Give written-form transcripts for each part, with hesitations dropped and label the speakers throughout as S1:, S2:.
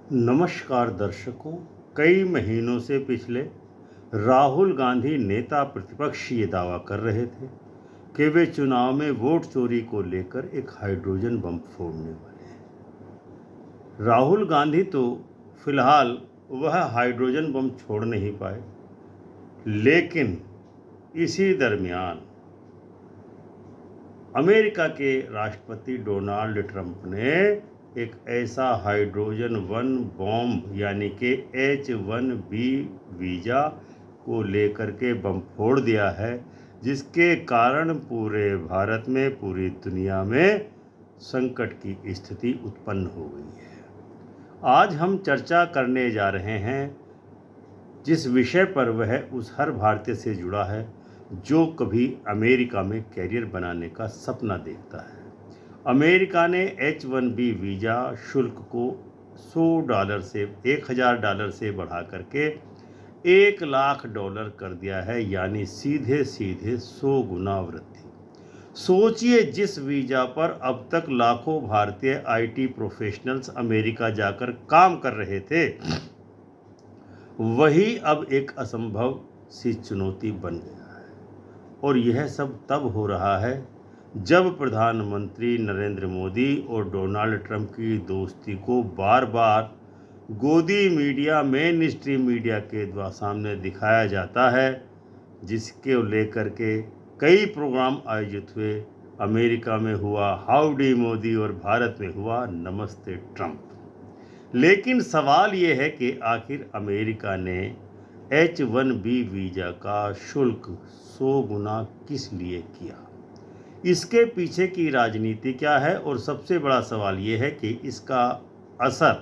S1: नमस्कार दर्शकों। कई महीनों से पिछले राहुल गांधी नेता प्रतिपक्ष ये दावा कर रहे थे कि वे चुनाव में वोट चोरी को लेकर एक हाइड्रोजन बम फोड़ने वाले हैं। राहुल गांधी तो फिलहाल वह हाइड्रोजन बम छोड़ नहीं पाए, लेकिन इसी दरमियान अमेरिका के राष्ट्रपति डोनाल्ड ट्रंप ने एक ऐसा हाइड्रोजन वन बॉम्ब यानी कि H-1B वीज़ा को लेकर के बम फोड़ दिया है, जिसके कारण पूरे भारत में, पूरी दुनिया में संकट की स्थिति उत्पन्न हो गई है। आज हम चर्चा करने जा रहे हैं जिस विषय पर, वह उस हर भारतीय से जुड़ा है जो कभी अमेरिका में कैरियर बनाने का सपना देखता है। अमेरिका ने H-1B वीज़ा शुल्क को $100 से $1000 से बढ़ा करके $1,00,000 कर दिया है, यानी सीधे सीधे 100 गुना वृद्धि। सोचिए, जिस वीज़ा पर अब तक लाखों भारतीय IT प्रोफेशनल्स अमेरिका जाकर काम कर रहे थे, वही अब एक असंभव सी चुनौती बन गया है। और यह सब तब हो रहा है जब प्रधानमंत्री नरेंद्र मोदी और डोनाल्ड ट्रंप की दोस्ती को बार बार गोदी मीडिया, मेन स्ट्रीम मीडिया के द्वारा सामने दिखाया जाता है, जिसके लेकर के कई प्रोग्राम आयोजित हुए। अमेरिका में हुआ हाउडी मोदी और भारत में हुआ नमस्ते ट्रंप। लेकिन सवाल ये है कि आखिर अमेरिका ने H-1B वीज़ा का शुल्क 100 गुना किस लिए किया? इसके पीछे की राजनीति क्या है? और सबसे बड़ा सवाल ये है कि इसका असर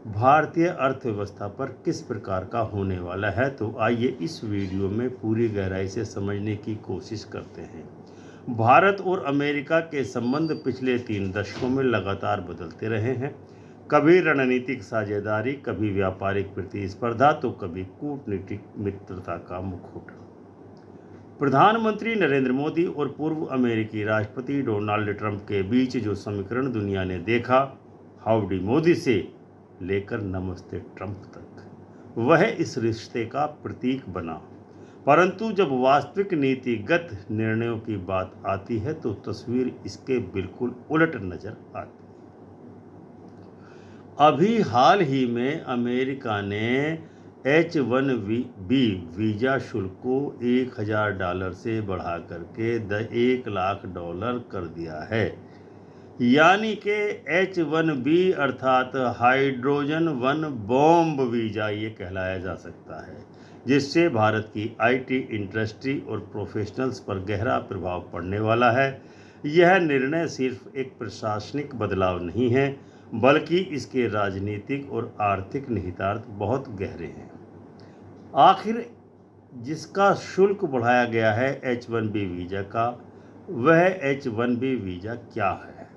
S1: भारतीय अर्थव्यवस्था पर किस प्रकार का होने वाला है। तो आइए इस वीडियो में पूरी गहराई से समझने की कोशिश करते हैं। भारत और अमेरिका के संबंध पिछले 3 दशकों में लगातार बदलते रहे हैं। कभी रणनीतिक साझेदारी, कभी व्यापारिक प्रतिस्पर्धा, तो कभी कूटनीतिक मित्रता का मुखौटा। प्रधानमंत्री नरेंद्र मोदी और पूर्व अमेरिकी राष्ट्रपति डोनाल्ड ट्रंप के बीच जो समीकरण दुनिया ने देखा, हाउडी मोदी से लेकर नमस्ते ट्रंप तक, वह इस रिश्ते का प्रतीक बना। परंतु जब वास्तविक नीतिगत निर्णयों की बात आती है तो तस्वीर इसके बिल्कुल उलट नजर आती है। अभी हाल ही में अमेरिका ने H-1B वीज़ा शुल्क को $1000 से बढ़ा करके $1,00,000 कर दिया है, यानी कि H-1B अर्थात हाइड्रोजन वन बॉम्ब वीज़ा ये कहलाया जा सकता है, जिससे भारत की IT इंडस्ट्री और प्रोफेशनल्स पर गहरा प्रभाव पड़ने वाला है। यह निर्णय सिर्फ एक प्रशासनिक बदलाव नहीं है, बल्कि इसके राजनीतिक और आर्थिक निहितार्थ बहुत गहरे हैं। आखिर जिसका शुल्क बढ़ाया गया है H-1B वीज़ा का, वह H-1B वीज़ा क्या है,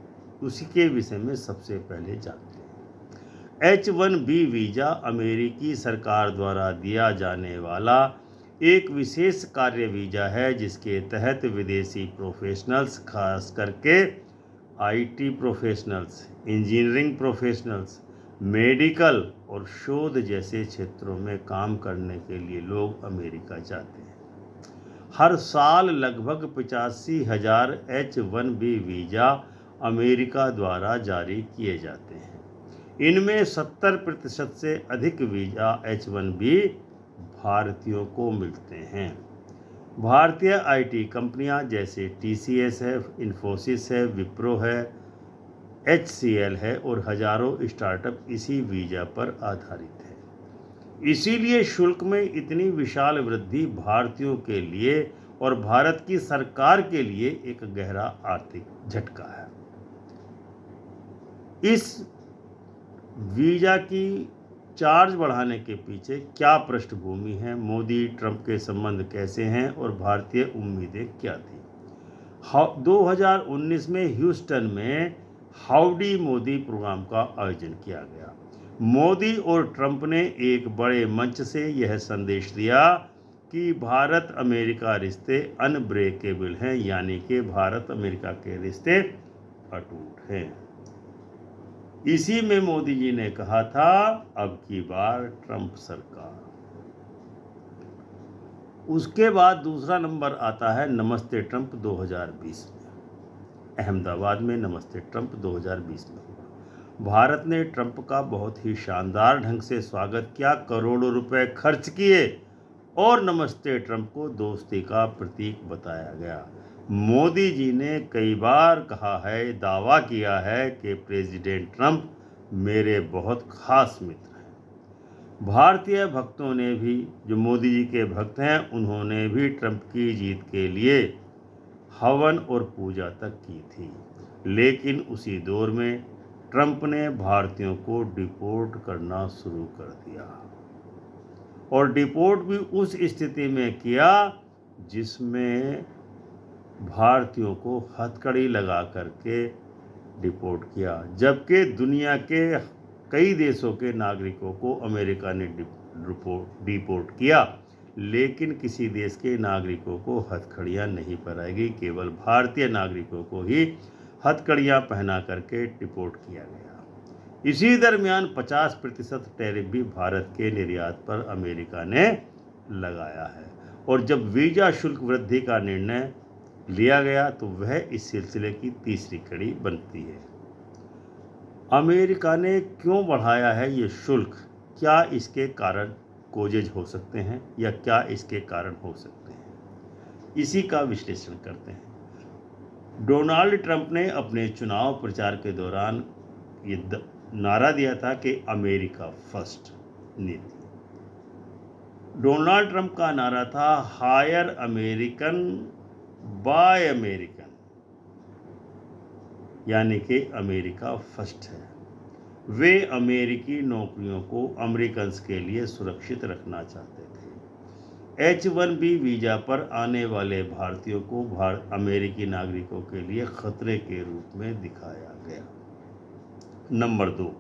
S1: उसी के विषय में सबसे पहले जानते हैं। H-1B वीज़ा अमेरिकी सरकार द्वारा दिया जाने वाला एक विशेष कार्य वीज़ा है, जिसके तहत विदेशी प्रोफेशनल्स, खास करके IT professionals, engineering professionals, medical और शोध जैसे क्षेत्रों में काम करने के लिए लोग अमेरिका जाते हैं। हर साल लगभग 85,000 H-1B वीज़ा अमेरिका द्वारा जारी किए जाते हैं। इनमें 70% से अधिक वीज़ा H-1B भारतीयों को मिलते हैं। भारतीय IT कंपनियां जैसे TCS है, इन्फोसिस है, विप्रो है, HCL है और हजारों स्टार्टअप इसी वीज़ा पर आधारित है। इसीलिए शुल्क में इतनी विशाल वृद्धि भारतीयों के लिए और भारत की सरकार के लिए एक गहरा आर्थिक झटका है। इस वीज़ा की चार्ज बढ़ाने के पीछे क्या पृष्ठभूमि है, मोदी ट्रंप के संबंध कैसे हैं और भारतीय उम्मीदें क्या थी। 2019 में ह्यूस्टन में हाउडी मोदी प्रोग्राम का आयोजन किया गया। मोदी और ट्रंप ने एक बड़े मंच से यह संदेश दिया कि भारत अमेरिका रिश्ते अनब्रेकेबल हैं, यानी कि भारत अमेरिका के रिश्ते अटूट हैं। इसी में मोदी जी ने कहा था अब की बार ट्रंप सरकार। उसके बाद दूसरा नंबर आता है नमस्ते ट्रंप 2020 में, अहमदाबाद में नमस्ते ट्रंप 2020 में हुआ। भारत ने ट्रंप का बहुत ही शानदार ढंग से स्वागत किया, करोड़ों रुपए खर्च किए और नमस्ते ट्रंप को दोस्ती का प्रतीक बताया गया। मोदी जी ने कई बार कहा है, दावा किया है कि प्रेसिडेंट ट्रंप मेरे बहुत खास मित्र हैं। भारतीय भक्तों ने भी, जो मोदी जी के भक्त हैं, उन्होंने भी ट्रंप की जीत के लिए हवन और पूजा तक की थी। लेकिन उसी दौर में ट्रंप ने भारतीयों को डिपोर्ट करना शुरू कर दिया, और डिपोर्ट भी उस स्थिति में किया जिसमें भारतीयों को हथकड़ी लगा करके डिपोर्ट किया, जबकि दुनिया के कई देशों के नागरिकों को अमेरिका ने डिपोर्ट किया, लेकिन किसी देश के नागरिकों को हथकड़ियाँ नहीं पहनाई गई, केवल भारतीय नागरिकों को ही हथकड़ियाँ पहना करके डिपोर्ट किया गया। इसी दरमियान 50% टैरिफ भी भारत के निर्यात पर अमेरिका ने लगाया है, और जब वीज़ा शुल्क वृद्धि का निर्णय लिया गया तो वह इस सिलसिले की तीसरी कड़ी बनती है। अमेरिका ने क्यों बढ़ाया है ये शुल्क? क्या इसके कारण कोजेज हो सकते हैं या क्या इसके कारण हो सकते हैं, इसी का विश्लेषण करते हैं। डोनाल्ड ट्रंप ने अपने चुनाव प्रचार के दौरान ये नारा दिया था कि अमेरिका फर्स्ट नीति। डोनाल्ड ट्रंप का नारा था हायर अमेरिकन बाय अमेरिकन, यानी कि अमेरिका फर्स्ट है। वे अमेरिकी नौकरियों को अमेरिकन्स के लिए सुरक्षित रखना चाहते थे। H-1B वीज़ा पर आने वाले भारतीयों को अमेरिकी नागरिकों के लिए खतरे के रूप में दिखाया गया। नंबर 2,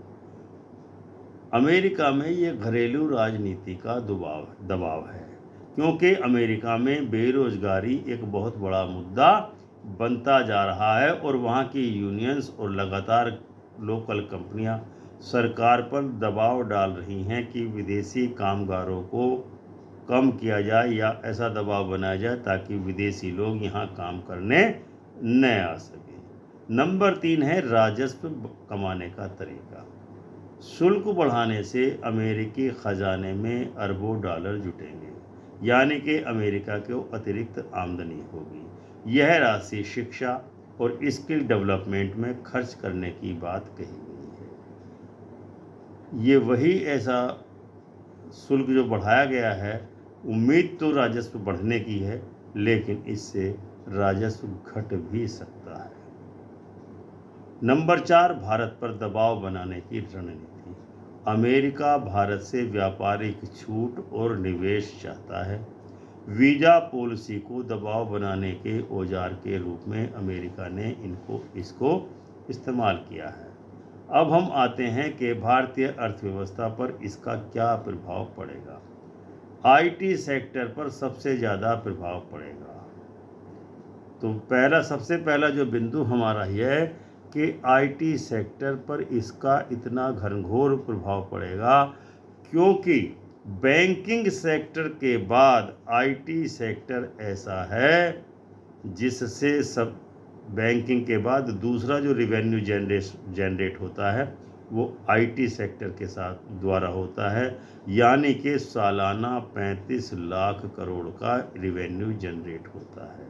S1: अमेरिका में ये घरेलू राजनीति का दबाव है, क्योंकि अमेरिका में बेरोजगारी एक बहुत बड़ा मुद्दा बनता जा रहा है और वहाँ की यूनियंस और लगातार लोकल कंपनियां सरकार पर दबाव डाल रही हैं कि विदेशी कामगारों को कम किया जाए या ऐसा दबाव बनाया जाए ताकि विदेशी लोग यहाँ काम करने न आ सके। नंबर 3 है राजस्व कमाने का तरीका। शुल्क बढ़ाने से अमेरिकी खजाने में अरबों डॉलर जुटेंगे, यानी कि अमेरिका को अतिरिक्त आमदनी होगी। यह राशि शिक्षा और स्किल डेवलपमेंट में खर्च करने की बात कही गई है। ये वही ऐसा शुल्क जो बढ़ाया गया है, उम्मीद तो राजस्व बढ़ने की है, लेकिन इससे राजस्व घट भी सकता है। नंबर 4, भारत पर दबाव बनाने की रणनीति। अमेरिका भारत से व्यापारिक छूट और निवेश चाहता है। वीज़ा पॉलिसी को दबाव बनाने के औजार के रूप में अमेरिका ने इसको इस्तेमाल किया है। अब हम आते हैं कि भारतीय अर्थव्यवस्था पर इसका क्या प्रभाव पड़ेगा। IT सेक्टर पर सबसे ज़्यादा प्रभाव पड़ेगा। तो सबसे पहला जो बिंदु हमारा यह है कि IT सेक्टर पर इसका इतना घनघोर प्रभाव पड़ेगा, क्योंकि बैंकिंग सेक्टर के बाद IT सेक्टर ऐसा है जिससे सब बैंकिंग के बाद दूसरा जो रिवेन्यू जनरेट होता है वो IT सेक्टर के साथ द्वारा होता है, यानी कि सालाना 35 लाख करोड़ का रिवेन्यू जनरेट होता है।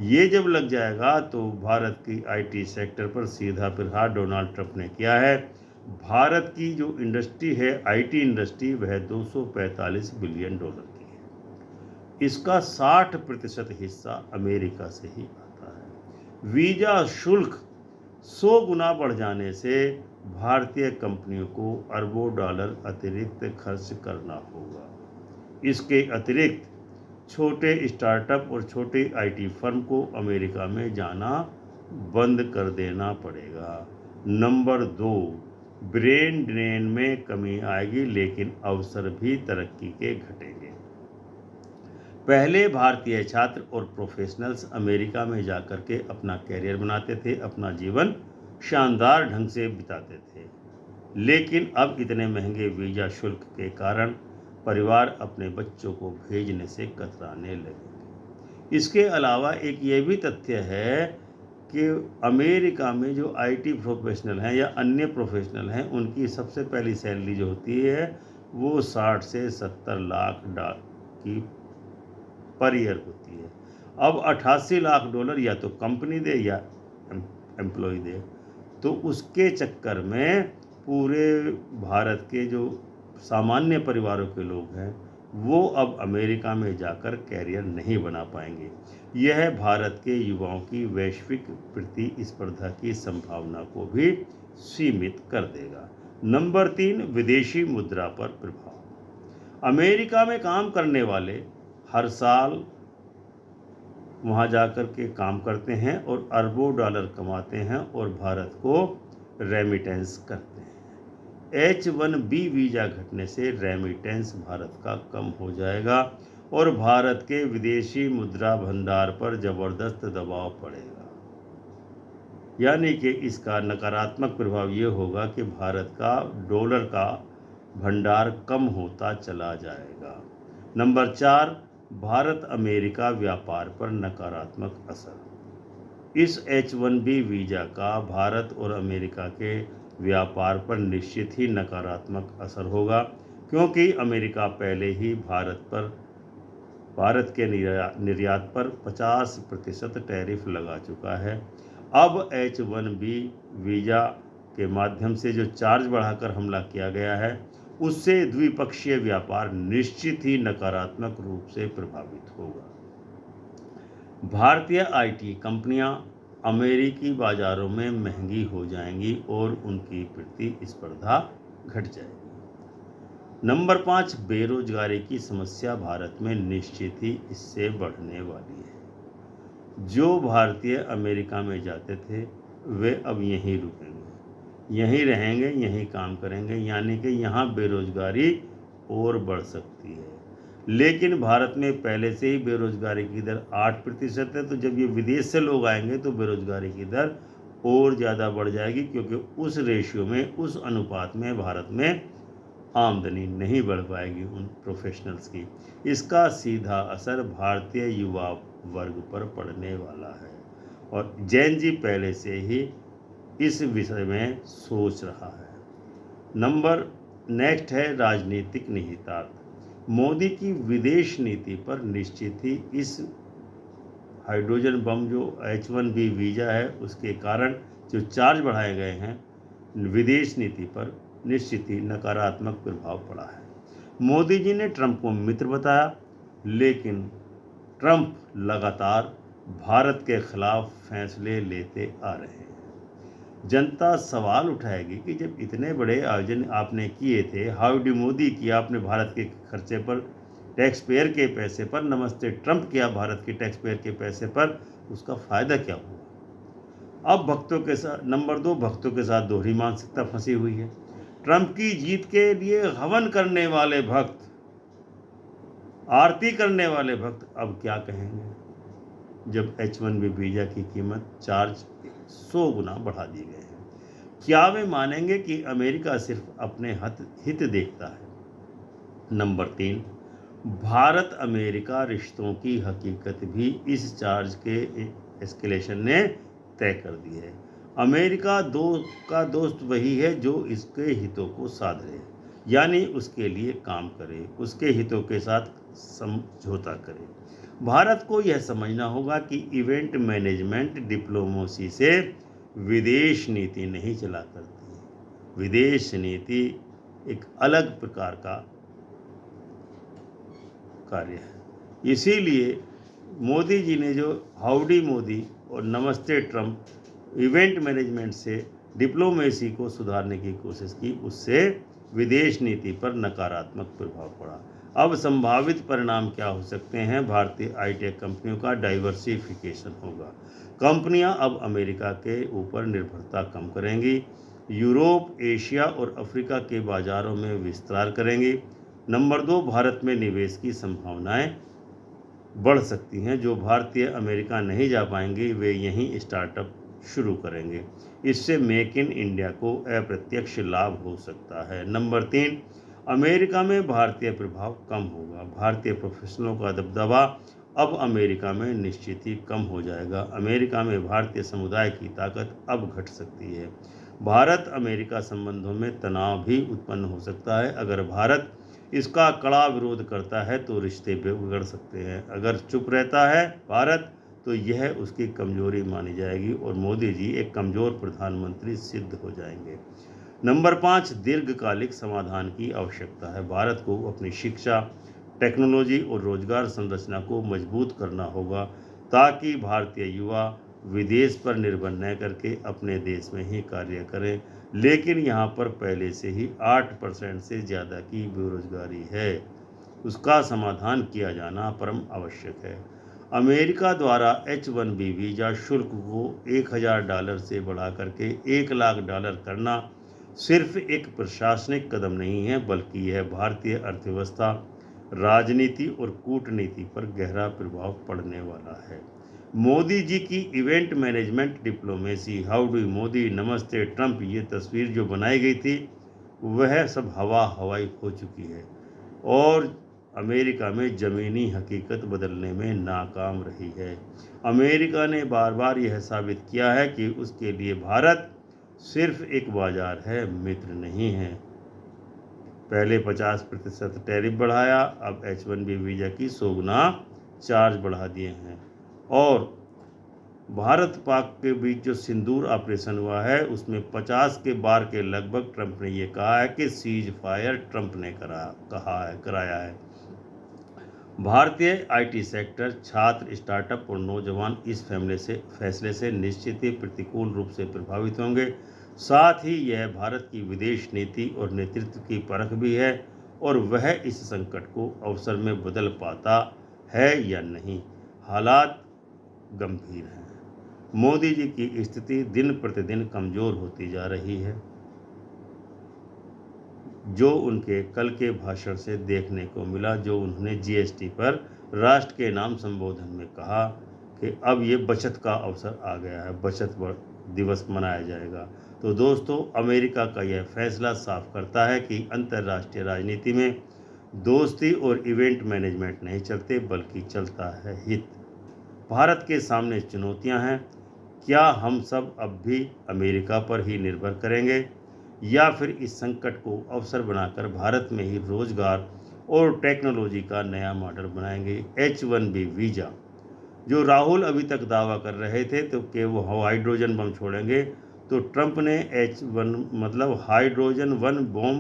S1: ये जब लग जाएगा तो भारत की IT सेक्टर पर सीधा प्रहार डोनाल्ड ट्रंप ने किया है। भारत की जो इंडस्ट्री है, IT इंडस्ट्री, वह 245 बिलियन डॉलर की है। इसका 60% हिस्सा अमेरिका से ही आता है। वीज़ा शुल्क 100 गुना बढ़ जाने से भारतीय कंपनियों को अरबों डॉलर अतिरिक्त खर्च करना होगा। इसके अतिरिक्त छोटे स्टार्टअप और छोटे IT फर्म को अमेरिका में जाना बंद कर देना पड़ेगा। नंबर 2, ब्रेन ड्रेन में कमी आएगी, लेकिन अवसर भी तरक्की के घटेंगे। पहले भारतीय छात्र और प्रोफेशनल्स अमेरिका में जाकर के अपना कैरियर बनाते थे, अपना जीवन शानदार ढंग से बिताते थे। लेकिन अब इतने महंगे वीज़ा शुल्क के कारण परिवार अपने बच्चों को भेजने से कतराने लगे। इसके अलावा एक ये भी तथ्य है कि अमेरिका में जो आईटी प्रोफेशनल हैं या अन्य प्रोफेशनल हैं, उनकी सबसे पहली सैलरी जो होती है वो 60 से 70 लाख डॉलर की पर ईयर होती है। अब 88 लाख डॉलर या तो कंपनी दे या एम्प्लॉय दे, तो उसके चक्कर में पूरे भारत के जो सामान्य परिवारों के लोग हैं वो अब अमेरिका में जाकर कैरियर नहीं बना पाएंगे। यह भारत के युवाओं की वैश्विक प्रतिस्पर्धा की संभावना को भी सीमित कर देगा। नंबर 3, विदेशी मुद्रा पर प्रभाव। अमेरिका में काम करने वाले हर साल वहाँ जाकर के काम करते हैं और अरबों डॉलर कमाते हैं और भारत को रेमिटेंस करते हैं। H-1B वीज़ा घटने से रेमिटेंस भारत का कम हो जाएगा और भारत के विदेशी मुद्रा भंडार पर ज़बरदस्त दबाव पड़ेगा। यानी कि इसका नकारात्मक प्रभाव ये होगा कि भारत का डॉलर का भंडार कम होता चला जाएगा। नंबर 4, भारत अमेरिका व्यापार पर नकारात्मक असर। इस H-1B वीज़ा का भारत और अमेरिका के व्यापार पर निश्चित ही नकारात्मक असर होगा, क्योंकि अमेरिका पहले ही भारत के निर्यात पर 50% टैरिफ लगा चुका है। अब H-1B वीज़ा के माध्यम से जो चार्ज बढ़ाकर हमला किया गया है उससे द्विपक्षीय व्यापार निश्चित ही नकारात्मक रूप से प्रभावित होगा। भारतीय आईटी कंपनियां अमेरिकी बाजारों में महंगी हो जाएंगी और उनकी प्रतिस्पर्धा घट जाएगी। नंबर 5, बेरोजगारी की समस्या भारत में निश्चित ही इससे बढ़ने वाली है। जो भारतीय अमेरिका में जाते थे वे अब यहीं रुकेंगे, यहीं रहेंगे, यहीं काम करेंगे, यानी कि यहाँ बेरोजगारी और बढ़ सकती है। लेकिन भारत में पहले से ही बेरोजगारी की दर 8% है, तो जब ये विदेश से लोग आएंगे तो बेरोजगारी की दर और ज़्यादा बढ़ जाएगी, क्योंकि उस रेशियो में, उस अनुपात में भारत में आमदनी नहीं बढ़ पाएगी उन प्रोफेशनल्स की। इसका सीधा असर भारतीय युवा वर्ग पर पड़ने वाला है और जैन जी पहले से ही इस विषय में सोच रहा है। नेक्स्ट है राजनीतिक निहितार्थ। मोदी की विदेश नीति पर निश्चित ही इस हाइड्रोजन बम जो H-1B वीज़ा है उसके कारण जो चार्ज बढ़ाए गए हैं, विदेश नीति पर निश्चित ही नकारात्मक प्रभाव पड़ा है। मोदी जी ने ट्रंप को मित्र बताया, लेकिन ट्रंप लगातार भारत के खिलाफ फैसले लेते आ रहे हैं। जनता सवाल उठाएगी कि जब इतने बड़े आयोजन आपने किए थे, हाउडी मोदी किया आपने भारत के खर्चे पर, टैक्स पेयर के पैसे पर, नमस्ते ट्रंप किया भारत के टैक्स पेयर के पैसे पर, उसका फ़ायदा क्या हुआ? अब भक्तों के साथ नंबर 2, भक्तों के साथ दोहरी मानसिकता फंसी हुई है। ट्रंप की जीत के लिए हवन करने वाले भक्त, आरती करने वाले भक्त अब क्या कहेंगे जब H-1B वीज़ा की कीमत चार्ज 100 गुना बढ़ा दी गए हैं? क्या वे मानेंगे कि अमेरिका सिर्फ अपने हित देखता है? नंबर 3, भारत अमेरिका रिश्तों की हकीकत भी इस चार्ज के एस्केलेशन ने तय कर दी है। अमेरिका का दोस्त वही है जो इसके हितों को साधे, यानी उसके लिए काम करे, उसके हितों के साथ समझौता करे। भारत को यह समझना होगा कि इवेंट मैनेजमेंट डिप्लोमेसी से विदेश नीति नहीं चला करती है। विदेश नीति एक अलग प्रकार का कार्य है। इसीलिए मोदी जी ने जो हाउडी मोदी और नमस्ते ट्रंप इवेंट मैनेजमेंट से डिप्लोमेसी को सुधारने की कोशिश की, उससे विदेश नीति पर नकारात्मक प्रभाव पड़ा। अब संभावित परिणाम क्या हो सकते हैं? भारतीय आई-टेक कंपनियों का डाइवर्सिफिकेशन होगा। कंपनियां अब अमेरिका के ऊपर निर्भरता कम करेंगी, यूरोप, एशिया और अफ्रीका के बाज़ारों में विस्तार करेंगी। नंबर 2, भारत में निवेश की संभावनाएं बढ़ सकती हैं। जो भारतीय अमेरिका नहीं जा पाएंगे वे यहीं स्टार्टअप शुरू करेंगे। इससे मेक इन इंडिया को अप्रत्यक्ष लाभ हो सकता है। नंबर 3, अमेरिका में भारतीय प्रभाव कम होगा। भारतीय प्रोफेशनलों का दबदबा अब अमेरिका में निश्चित ही कम हो जाएगा। अमेरिका में भारतीय समुदाय की ताकत अब घट सकती है। भारत अमेरिका संबंधों में तनाव भी उत्पन्न हो सकता है। अगर भारत इसका कड़ा विरोध करता है तो रिश्ते बिगड़ सकते हैं। अगर चुप रहता है भारत तो यह उसकी कमजोरी मानी जाएगी और मोदी जी एक कमजोर प्रधानमंत्री सिद्ध हो जाएंगे। नंबर 5, दीर्घकालिक समाधान की आवश्यकता है। भारत को अपनी शिक्षा, टेक्नोलॉजी और रोजगार संरचना को मजबूत करना होगा ताकि भारतीय युवा विदेश पर निर्भर न करके अपने देश में ही कार्य करें। लेकिन यहाँ पर पहले से ही 8% से ज़्यादा की बेरोजगारी है, उसका समाधान किया जाना परम आवश्यक है। अमेरिका द्वारा H-1B वीज़ा शुल्क को $1000 से बढ़ा करके $1,00,000 करना सिर्फ एक प्रशासनिक कदम नहीं है, बल्कि यह भारतीय अर्थव्यवस्था, राजनीति और कूटनीति पर गहरा प्रभाव पड़ने वाला है। मोदी जी की event management diplomacy, how do Modi, नमस्ते ट्रंप, ये तस्वीर जो बनाई गई थी वह सब हवाई हो चुकी है और अमेरिका में ज़मीनी हकीकत बदलने में नाकाम रही है। अमेरिका ने बार बार यह साबित किया है कि उसके लिए भारत सिर्फ एक बाजार है, मित्र नहीं है। पहले 50% टैरिफ बढ़ाया, अब H-1B वीज़ा की 100 गुना चार्ज बढ़ा दिए हैं। और भारत पाक के बीच जो सिंदूर ऑपरेशन हुआ है उसमें 50 के बार के लगभग ट्रंप ने ये कहा है कि सीज फायर ट्रंप ने कराया है। भारतीय आईटी सेक्टर, छात्र, स्टार्टअप और नौजवान इस फैसले से निश्चित ही प्रतिकूल रूप से प्रभावित होंगे। साथ ही यह भारत की विदेश नीति और नेतृत्व की परख भी है और वह इस संकट को अवसर में बदल पाता है या नहीं। हालात गंभीर हैं। मोदी जी की स्थिति दिन प्रतिदिन कमज़ोर होती जा रही है, जो उनके कल के भाषण से देखने को मिला, जो उन्होंने जीएसटी पर राष्ट्र के नाम संबोधन में कहा कि अब ये बचत का अवसर आ गया है, बचत दिवस मनाया जाएगा। तो दोस्तों, अमेरिका का यह फैसला साफ करता है कि अंतर्राष्ट्रीय राजनीति में दोस्ती और इवेंट मैनेजमेंट नहीं चलते, बल्कि चलता है हित। भारत के सामने चुनौतियां हैं। क्या हम सब अब भी अमेरिका पर ही निर्भर करेंगे या फिर इस संकट को अवसर बनाकर भारत में ही रोजगार और टेक्नोलॉजी का नया मॉडल बनाएंगे? H-1B वीज़ा जो राहुल अभी तक दावा कर रहे थे तो कि वो हाइड्रोजन बम छोड़ेंगे, तो ट्रंप ने H-1 मतलब हाइड्रोजन 1 बम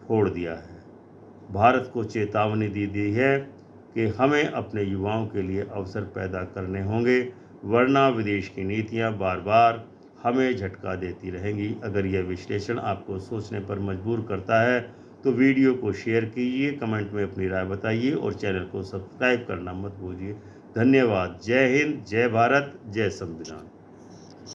S1: फोड़ दिया है। भारत को चेतावनी दी है कि हमें अपने युवाओं के लिए अवसर पैदा करने होंगे, वरना विदेश की नीतियां बार बार हमें झटका देती रहेंगी। अगर यह विश्लेषण आपको सोचने पर मजबूर करता है तो वीडियो को शेयर कीजिए, कमेंट में अपनी राय बताइए और चैनल को सब्सक्राइब करना मत भूलिए। धन्यवाद। जय हिंद, जय भारत, जय संविधान।